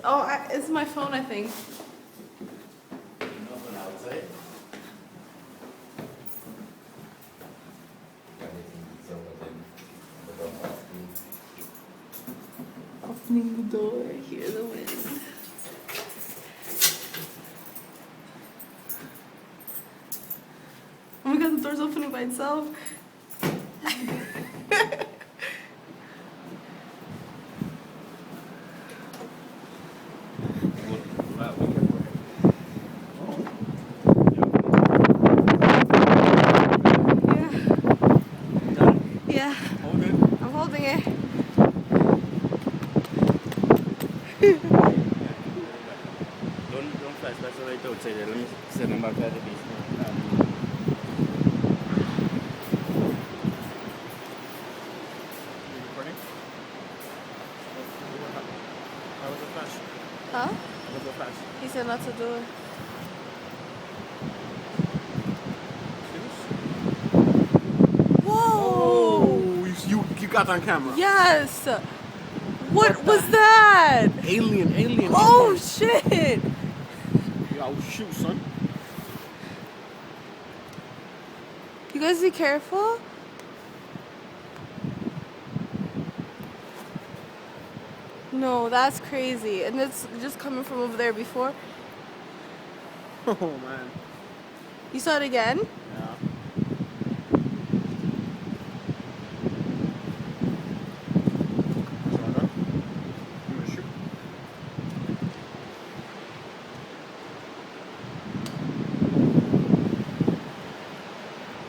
It's my phone, I think. Nothing outside. Opening the door, hear the wind. Oh my god, the door's opening by itself. Yeah. Hold it. I'm holding it. Don't flash. That's right outside there. Let me send them back at the basement. You recording? How was the flash? Huh? How was the flash? He said not to do it. Whoa! Oh, you got on camera. Yes! What was that? Alien. Oh shit! Yo, shoot, son. You guys be careful. No, that's crazy. And it's just coming from over there before. Oh, man. You saw it again? Yeah.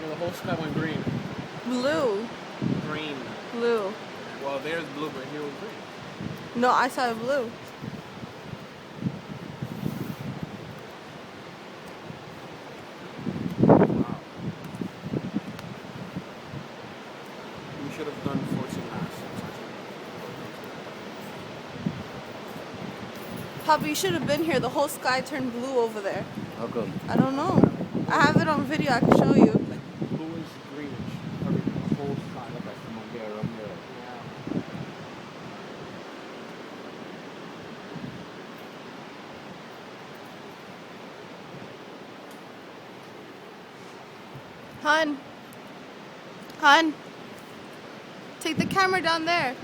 The whole sky went green. Blue. Green. Blue. Well, there's blue, but here was green. No, I saw it blue. Wow. We should have done 14 laps. Papa, you should have been here. The whole sky turned blue over there. How come? I don't know. I have it on video. I can show you. Blue is greenish. The whole sky look like from up there, Yeah. Hun. Hun. Take the camera down there.